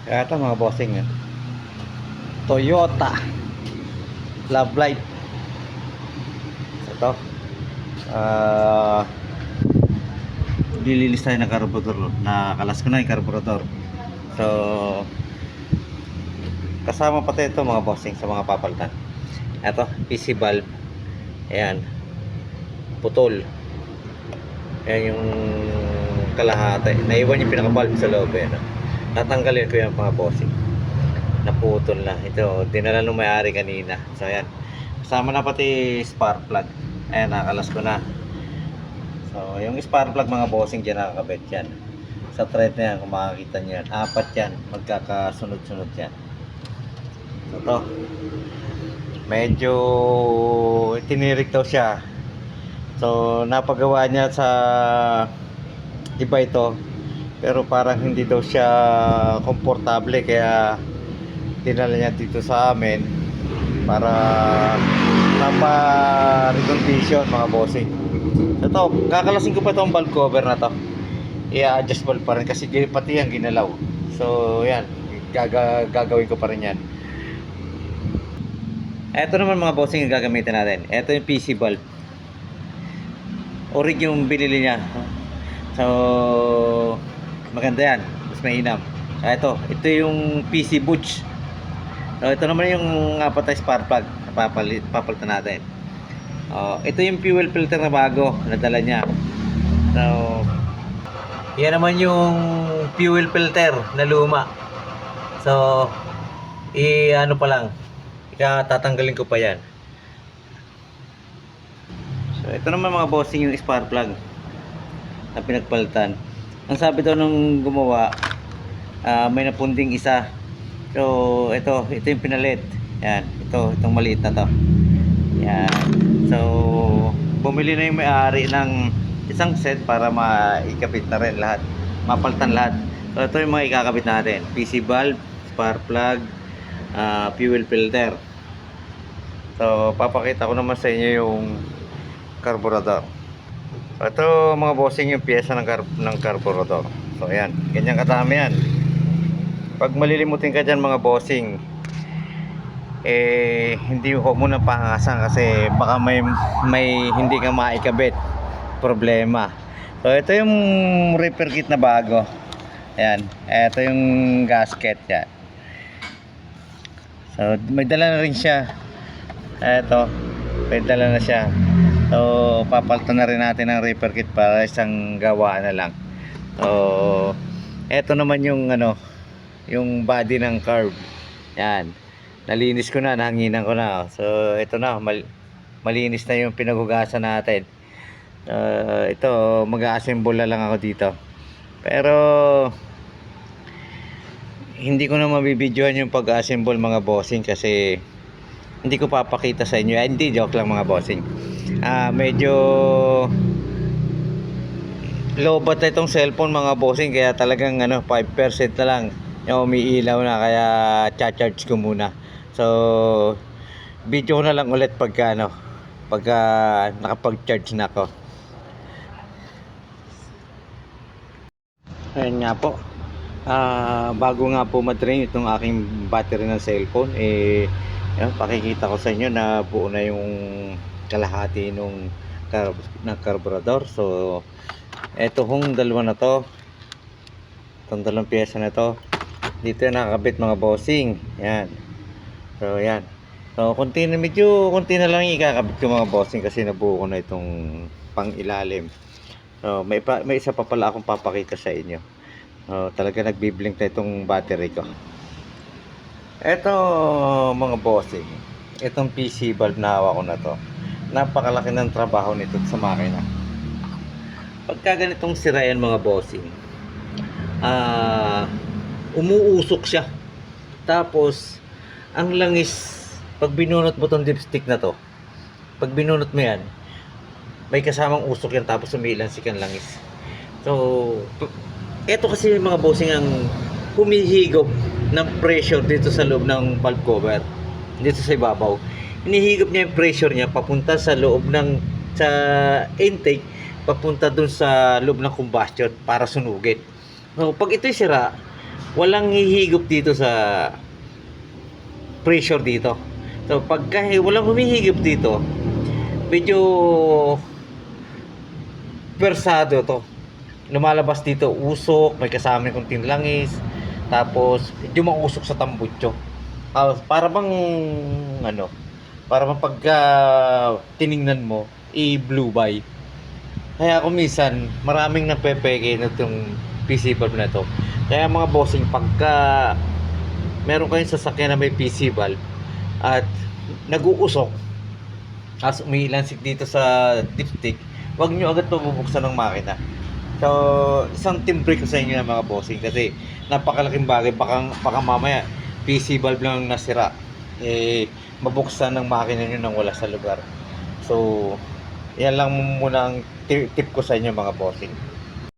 Kaya ito mga bossing, Toyota Love Light. Ito, ah dililis tayo ng carburetor. Nakalas ko na yung carburetor. So, kasama pati ito mga bossing sa mga papalitan. Ito, PC valve. Ayan, putol. Ayan yung kalahati. Naiwan yung pinaka-valve sa loob. Ayan. Tatanggalin ko yung mga bossing. Naputol na. Ito, dinala nung may-ari kanina. So, ayan. Kasama na pati spark plug. Ayan, nakalas ko na. So, yung spark plug mga bossing dyan nakakabit yan. Sa thread na yan, kung makakita nyo yan. 4 yan. Magkakasunod-sunod yan. So, ito. Medyo tinirik daw siya. So, napagawa niya sa iba ito. Pero parang hindi daw siya komportable. Kaya, dinala niya dito sa amin para napa-recondition mga bossing. Ito, kakalasin ko pa itong valve cover na to. I-adjustable pa rin kasi pati yan ginalaw. So, yan. Gagawin ko pa rin yan. Ito naman mga bossing yung gagamitin natin. Ito yung PC valve. Orig yung binili niya. So, maganda yan. Mas mainam. Ito yung PC butch. So, ito naman yung apat na spark plug na papalitan natin. Ito yung fuel filter na bago na dala niya. So, yan naman yung fuel filter na luma. So, ano pa lang, tatanggalin ko pa yan. So, ito naman mga bossing yung spark plug na pinagpalitan. Ang sabi daw nung gumawa, may napunding isa. So, ito yung pinalit. Yan, itong maliit na to. Yan. So, bumili na yung may-ari ng isang set para maikabit na rin lahat. Mapalitan lahat. So, ito yung mga ikakabit natin. PC valve, spark plug, fuel filter. So, papakita ko naman sa inyo yung carburetor. So, ito mga bossing yung pyesa ng carburetor. So, ayan. Ganyan kadami yan. Pag malilimutin ka dyan mga bossing, hindi ko muna pangasan kasi baka may hindi ka maikabit problema. So ito yung repair kit na bago. Ayan, ito yung gasket yan. So may dala na rin siya. Ito, may dala na siya. So papalitan na rin natin ang repair kit para isang gawa na lang. So ito naman yung yung body ng carb. Yan. Nalinis ko na, nahanginan ko na. So, ito na, malinis na yung pinaghugasan natin. Ito, mag-a-assemble na lang ako dito. Pero, hindi ko na mabibidyohan yung pag-assemble mga bossing kasi hindi ko papakita sa inyo. Hindi, joke lang mga bossing. Medyo low bat na itong cellphone mga bossing kaya talagang 5% na lang yung umiilaw na kaya cha-charge ko muna. So, video ko na lang ulit pagka nakapag-charge na ako. Ayan nga po. Bago nga po ma-drain itong aking battery ng cellphone, yan, pakikita ko sa inyo na buo na yung kalahati ng carburetor. So, eto hong dalawa na to. Itong dalawang pyesa na to. Dito yung nakakabit mga bossing. Yan. So, yan. So, medyo konti na lang ikakabit ko mga bossing kasi nabuo ko na itong pang ilalim. So, may isa pa pala akong papakita sa inyo. Talaga nagbiblink na itong battery ko. Ito mga bossing. Itong PC valve na hawak ko na to. Napakalaki ng trabaho nito sa makina. Pagka ganitong sirayan mga bossing, umuusok siya. Tapos, ang langis, pag binunot mo tong dipstick na to, pag binunot mo yan, may kasamang usok yan tapos umiilansik ang langis. So, eto kasi mga bossing ang humihigop ng pressure dito sa loob ng valve cover. Dito sa ibabaw. Hinihigop niya yung pressure niya papunta sa loob sa intake, papunta dun sa loob ng combustion para sunugin. So, pag ito'y sira, walang hihigop dito sa pressure dito. So pagka walang humihigop dito, medyo persado to. Lumalabas dito usok, may kasama konting langis, tapos medyo mausok sa tambutso. Para bang ano, para bang pagka tiningnan mo, i-blue by. Kaya ako minsan, maraming napepeke na itong PC valve na to. Kaya mga bossing, pagka meron kayong sasakyan na may PC valve at nag-uusok, as umiilansik dito sa dipstick, huwag nyo agad pabubuksan ng makina. So, isang timbre ko sa inyo na mga bossing kasi napakalaking bagay. Baka mamaya PC valve lang nasira, mabuksan ng makina nyo nang wala sa lugar. So, yan lang muna ang tip ko sa inyo mga bossing.